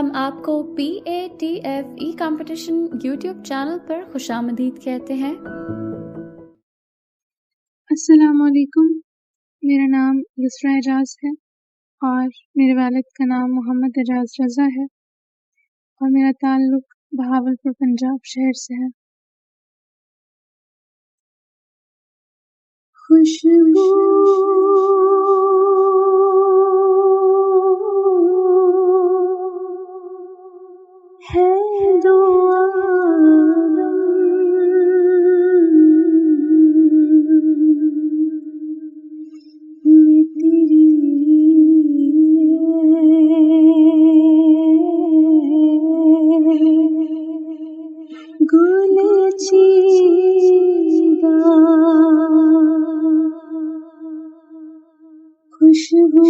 ہم آپ کو PATFE کمپٹیشن یوٹیوب چینل پر خوش آمدید کہتے ہیں۔ السلام علیکم، میرا نام یسرا اعجاز ہے اور میرے والد کا نام محمد اعجاز رضا ہے اور میرا تعلق بہاولپور پنجاب شہر سے ہے۔ خوشبو ہے دو عالم، میں تیری گل چیدہ خوشبو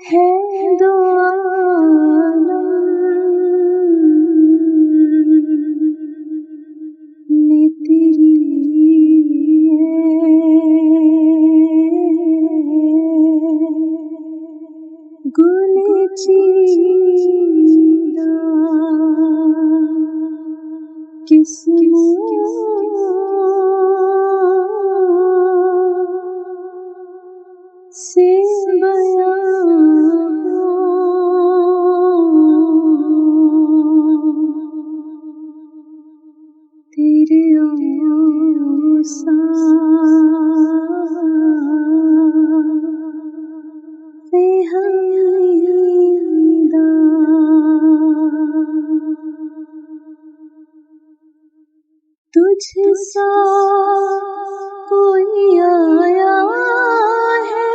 ہے دو عالم، میں تیری گل چیدہ کس سے تیرے تجھ سا کوئی آیا ہے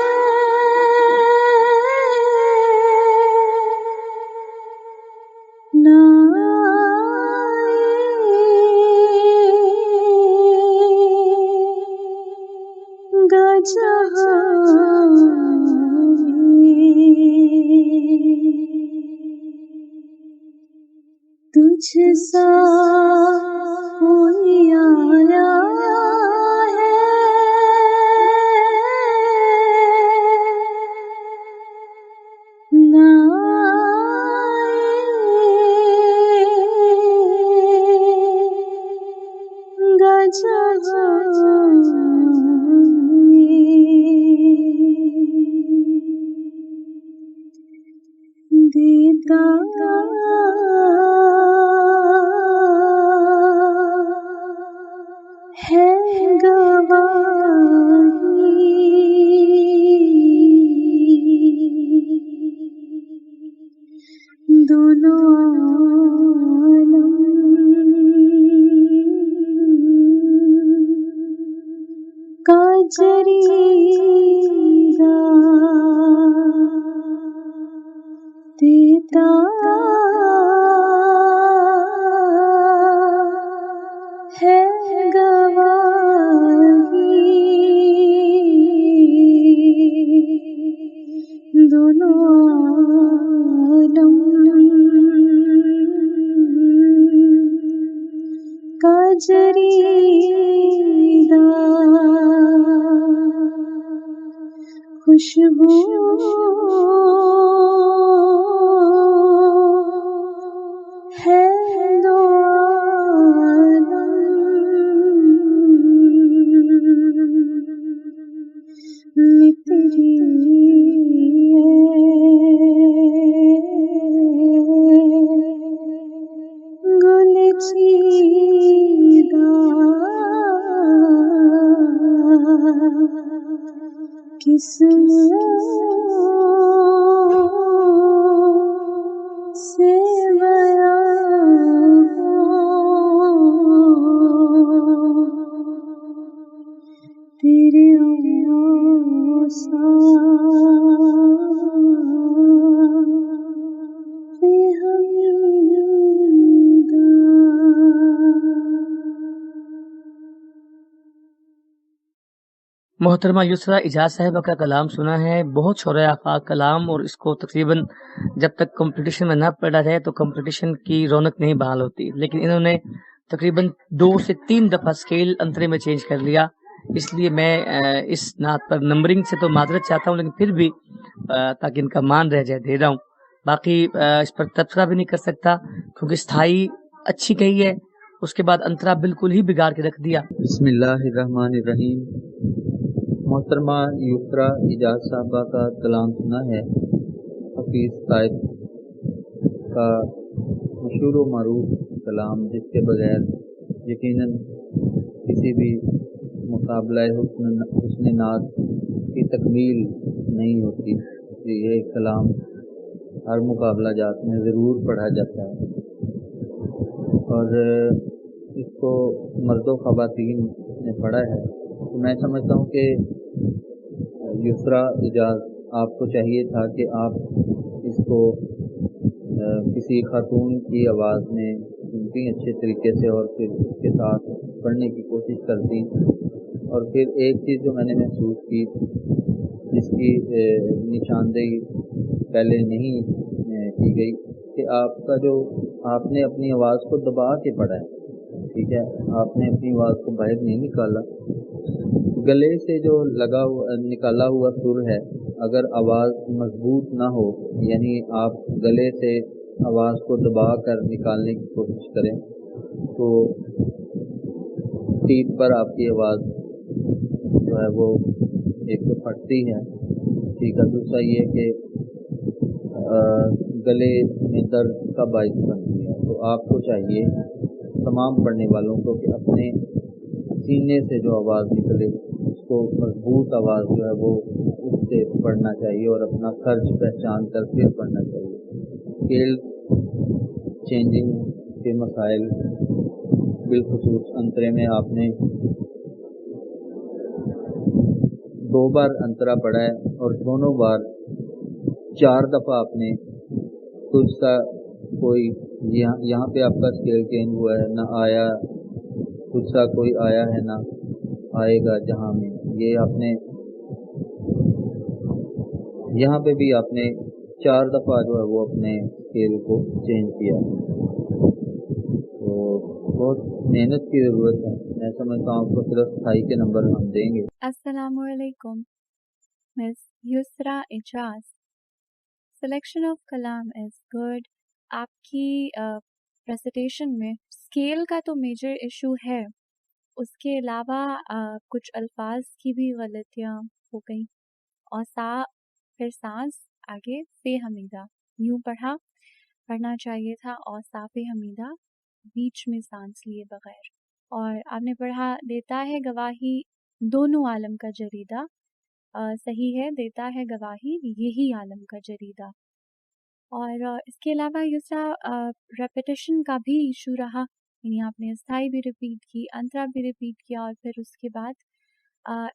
نہ گا جہاں تجھ سا کوئی آیا ہے نہ گا جہاں دیدار ہے گواہی دونوں عالم کا جریدہ دیتا ہے گواہی دونوں عالم کا جریدہ خوشبو ہے دو عالم، میں تیری گل چیدہ کس سے تیرے محترمہ یسرا اعجاز صاحبہ کا کلام سنا ہے۔ بہت شعراء آفاق کلام، اور اس کو تقریباً جب تک کمپٹیشن میں نہ پڑھا جائے تو کمپٹیشن کی رونق نہیں بحال ہوتی، لیکن انہوں نے تقریباً 2 سے 3 دفعہ اسکیل انترے میں چینج کر لیا اس لیے میں اس نعت پر نمبرنگ سے تو معذرت چاہتا ہوں، لیکن پھر بھی تاکہ ان کا مان رہ جائے دے رہا ہوں. باقی اس پر تبصرہ بھی نہیں کر سکتا کیونکہ استھائی اچھی کہی ہے، اس کے بعد انترا بالکل ہی بگاڑ کے رکھ دیا. بسم اللہ الرحمن الرحیم. محترمہ یسریٰ اعجاز صاحبہ کا کلام سنا ہے. حفیظ صاحب کا مشہور و معروف کلام جس کے بغیر یقیناً کسی بھی مقابلہ حسن نعت کی تکمیل نہیں ہوتی. یہ کلام ہر مقابلہ جات میں ضرور پڑھا جاتا ہے اور اس کو مرد و خواتین نے پڑھا ہے. تو میں سمجھتا ہوں کہ یسریٰ اعجاز آپ کو چاہیے تھا کہ آپ اس کو کسی خاتون کی آواز میں سنتی اچھے طریقے سے اور پھر اس کے ساتھ پڑھنے کی کوشش کرتی. اور پھر ایک چیز جو میں نے محسوس کی جس کی نشاندہی پہلے نہیں کی گئی کہ آپ نے اپنی آواز کو دبا کے پڑھا ہے. ٹھیک ہے، آپ نے اپنی آواز کو باہر نہیں نکالا. گلے سے جو نکالا ہوا سر ہے، اگر آواز مضبوط نہ ہو، یعنی آپ گلے سے آواز کو دبا کر نکالنے کی کوشش کریں تو پیٹ پر آپ کی آواز جو ہے وہ ایک تو پھٹتی ہے. ٹھیک ہے، دوسرا یہ کہ گلے میں درد کا باعث بنتی ہے. تو آپ کو چاہیے تمام پڑھنے والوں کو کہ اپنے سینے سے جو آواز نکلے اس کو مضبوط آواز جو ہے وہ اس سے پڑھنا چاہیے اور اپنا خرچ پہچان کر پھر پڑھنا چاہیے. اسکیل چینجنگ کے مسائل بالخصوص انترے میں آپ نے 2 بار انترا پڑھا ہے اور دونوں بار 4 دفعہ آپ نے کچھ سا کوئی یہاں پہ آپ کا اسکیل چینج ہوا ہے، نہ آیا کچھ سا کوئی آیا ہے نہ آئے گا. جہاں میں یہ آپ نے یہاں پہ بھی آپ نے 4 دفعہ جو ہے وہ اپنے اسکیل کو چینج کیا. تو بہت محنت کی ضرورت ہے. میں سمجھتا ہوں آپ کو صرف 28 کے نمبر ہم دیں گے. السلام علیکم. مس یسریٰ اعجاز. سلیکشن آف کلام از گڈ. آپ کی پریزنٹیشن میں اسکیل کا تو میجر ایشو ہے، اس کے علاوہ کچھ الفاظ کی بھی غلطیاں ہو گئیں. اور پھر سانس آگے فے حمیدہ یوں پڑھنا چاہیے تھا، اور فے حمیدہ بیچ میں سانس لیے بغیر. اور آپ نے پڑھا دیتا ہے گواہی دونوں عالم کا جریدہ. صحیح ہے، دیتا ہے گواہی یہی عالم کا جریدہ. اور اس کے علاوہ یسریٰ ریپیٹیشن کا بھی ایشو رہا، یعنی آپ نے استھائی بھی ریپیٹ کی، انترا بھی ریپیٹ کیا، اور پھر اس کے بعد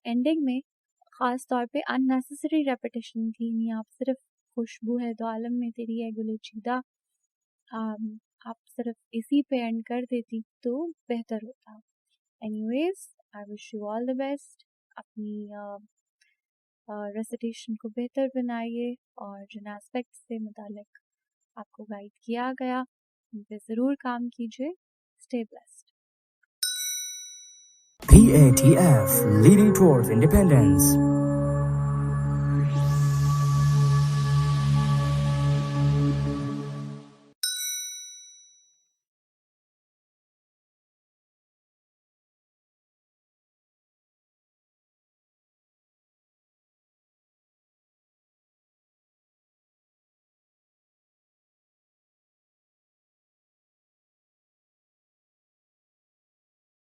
اینڈنگ میں خاص طور پہ ان نیسیسری ریپیٹیشن تھی. یعنی آپ صرف خوشبو ہے دو عالم میں تیری ہے گلے چیدہ، آپ صرف اسی پہ اینڈ کر دیتی تو بہتر ہوتا. Anyways I wish you all the best. اپنی ریسیٹیشن کو بہتر بنائیے، اور جن اسپیکٹ سے متعلق آپ کو گائیڈ کیا گیا ان پہ ضرور کام کیجیے. Stay blessed. PATF, leading towards independence.